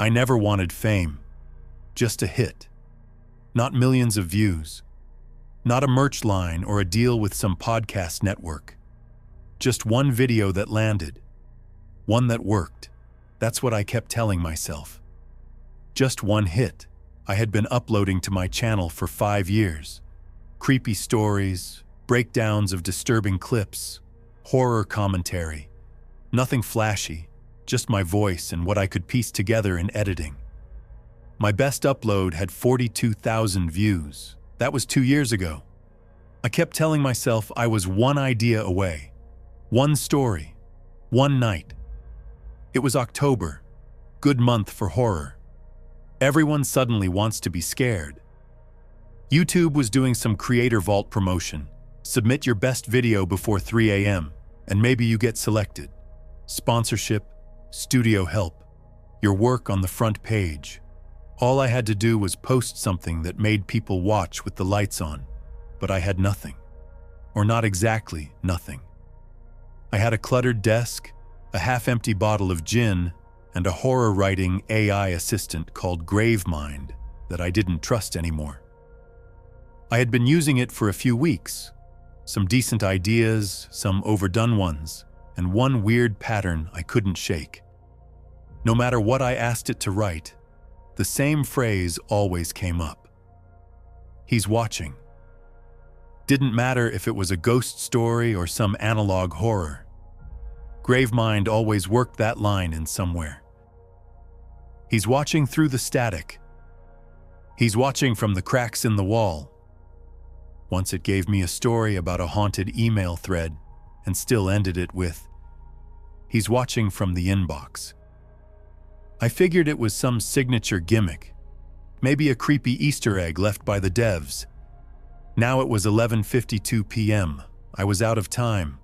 I never wanted fame, just a hit. Not millions of views, not a merch line or a deal with some podcast network. Just one video that landed, one that worked. That's what I kept telling myself. Just one hit. I had been uploading to my channel for 5 years. Creepy stories, breakdowns of disturbing clips, horror commentary. Nothing flashy, just my voice and what I could piece together in editing. My best upload had 42,000 views. That was 2 years ago. I kept telling myself I was one idea away, one story, one night. It was October, good month for horror. Everyone suddenly wants to be scared. YouTube was doing some Creator Vault promotion. Submit your best video before 3 a.m. and maybe you get selected. Sponsorship, studio help, your work on the front page. All I had to do was post something that made people watch with the lights on, but I had nothing. Or not exactly nothing. I had a cluttered desk, a half-empty bottle of gin, and a horror-writing AI assistant called Gravemind that I didn't trust anymore. I had been using it for a few weeks. Some decent ideas, some overdone ones, and one weird pattern I couldn't shake. No matter what I asked it to write, the same phrase always came up. He's watching. Didn't matter if it was a ghost story or some analog horror. Gravemind always worked that line in somewhere. He's watching through the static. He's watching from the cracks in the wall. Once it gave me a story about a haunted email thread and still ended it with, he's watching from the inbox. I figured it was some signature gimmick, maybe a creepy Easter egg left by the devs. Now it was 11:52 p.m. I was out of time.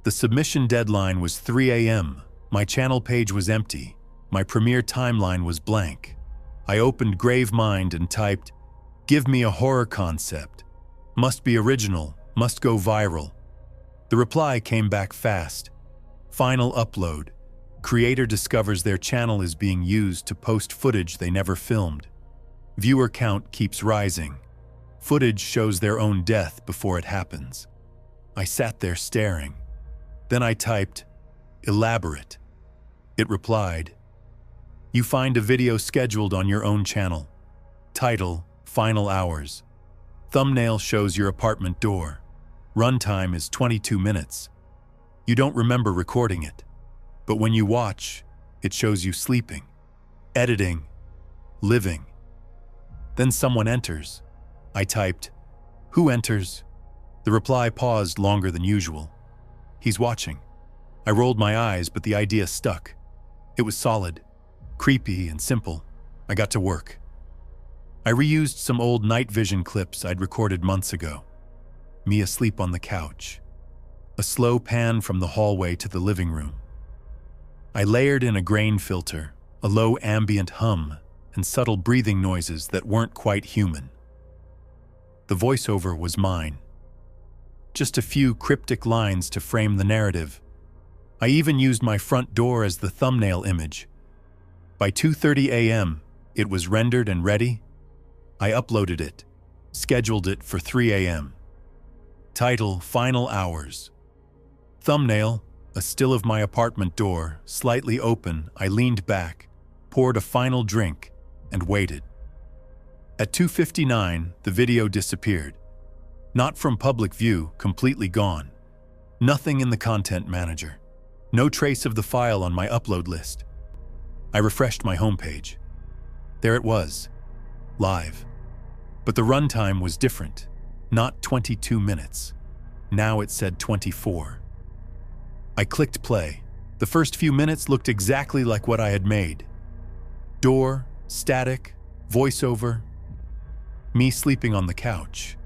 The submission deadline was 3 a.m. My channel page was empty. My premiere timeline was blank. I opened Gravemind and typed, "Give me a horror concept. Must be original, must go viral." The reply came back fast. Final upload. Creator discovers their channel is being used to post footage they never filmed. Viewer count keeps rising. Footage shows their own death before it happens. I sat there staring. Then I typed, "Elaborate." It replied, "You find a video scheduled on your own channel. Title, Final Hours. Thumbnail shows your apartment door. Runtime is 22 minutes. You don't remember recording it, but when you watch, it shows you sleeping, editing, living." Then someone enters. I typed, "Who enters?" The reply paused longer than usual. "He's watching." I rolled my eyes, but the idea stuck. It was solid, creepy, and simple. I got to work. I reused some old night vision clips I'd recorded months ago. Me asleep on the couch. A slow pan from the hallway to the living room. I layered in a grain filter, a low ambient hum, and subtle breathing noises that weren't quite human. The voiceover was mine. Just a few cryptic lines to frame the narrative. I even used my front door as the thumbnail image. By 2:30 a.m., it was rendered and ready. I uploaded it, scheduled it for 3 a.m. Title, Final Hours. Thumbnail, a still of my apartment door, slightly open. I leaned back, poured a final drink, and waited. At 2:59, the video disappeared. Not from public view, completely gone. Nothing in the content manager. No trace of the file on my upload list. I refreshed my homepage. There it was, live. But the runtime was different. Not 22 minutes. Now it said 24. I clicked play. The first few minutes looked exactly like what I had made. Door, static, voiceover, me sleeping on the couch.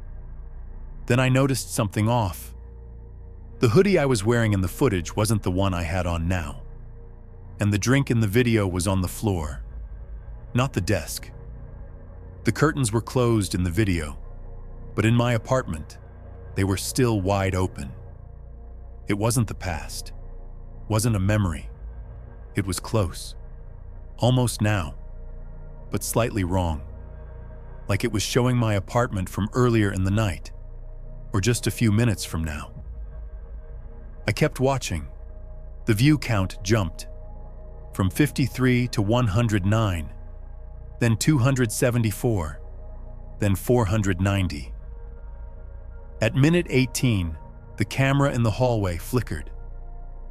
Then I noticed something off. The hoodie I was wearing in the footage wasn't the one I had on now. And the drink in the video was on the floor, not the desk. The curtains were closed in the video, but in my apartment, they were still wide open. It wasn't the past, wasn't a memory. It was close. Almost now. but slightly wrong. Like it was showing my apartment from earlier in the night, or just a few minutes from now. I kept watching. The view count jumped from 53 to 109, then 274, then 490. At minute 18, the camera in the hallway flickered.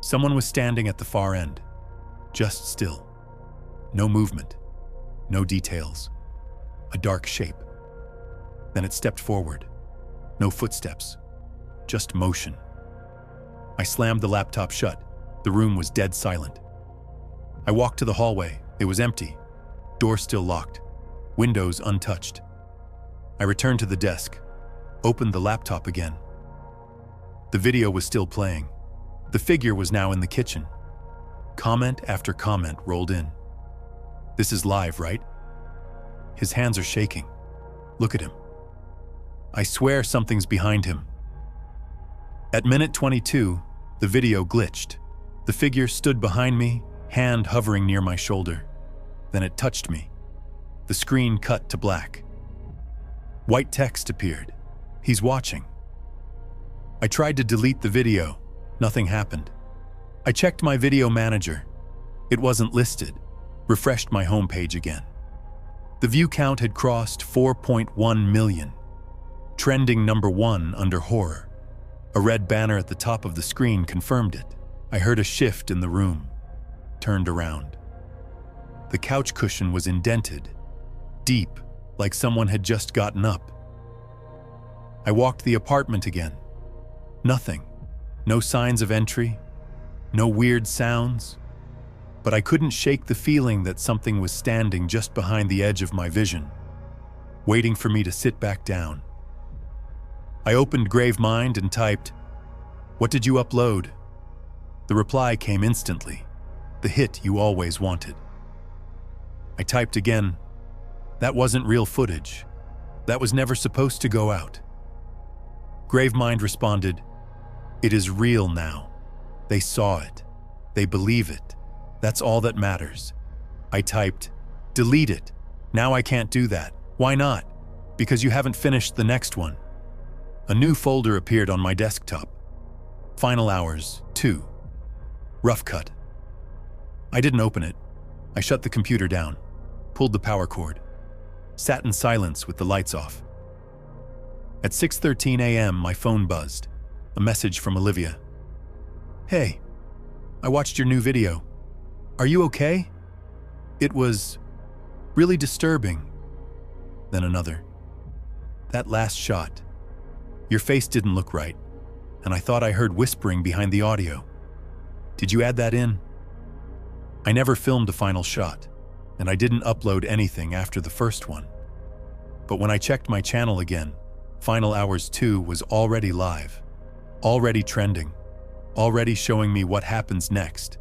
Someone was standing at the far end, just still. No movement, no details. A dark shape. Then it stepped forward. No footsteps, just motion. I slammed the laptop shut. The room was dead silent. I walked to the hallway. It was empty. Door still locked. Windows untouched. I returned to the desk, opened the laptop again. The video was still playing. The figure was now in the kitchen. Comment after comment rolled in. This is live, right? His hands are shaking. Look at him. I swear something's behind him. At minute 22, the video glitched. The figure stood behind me, hand hovering near my shoulder. Then it touched me. The screen cut to black. White text appeared. He's watching. I tried to delete the video. Nothing happened. I checked my video manager. It wasn't listed. Refreshed my homepage again. The view count had crossed 4.1 million. Trending number 1 under horror. A red banner at the top of the screen confirmed it. I heard a shift in the room. Turned around. The couch cushion was indented. Deep, like someone had just gotten up. I walked the apartment again. Nothing. No signs of entry. No weird sounds. But I couldn't shake the feeling that something was standing just behind the edge of my vision, waiting for me to sit back down. I opened Gravemind and typed, "What did you upload?" The reply came instantly. The hit you always wanted. I typed again, "That wasn't real footage. That was never supposed to go out." Gravemind responded, "It is real now. They saw it. They believe it. That's all that matters." I typed, "Delete it. Now I can't do that." "Why not?" "Because you haven't finished the next one." A new folder appeared on my desktop. Final Hours 2. Rough cut. I didn't open it. I shut the computer down, pulled the power cord, sat in silence with the lights off. At 6:13 a.m., my phone buzzed. A message from Olivia. "Hey, I watched your new video. Are you okay? It was really disturbing." Then another. "That last shot. Your face didn't look right, and I thought I heard whispering behind the audio. Did you add that in?" I never filmed a final shot, and I didn't upload anything after the first one. But when I checked my channel again, Final Hours 2 was already live, already trending, already showing me what happens next.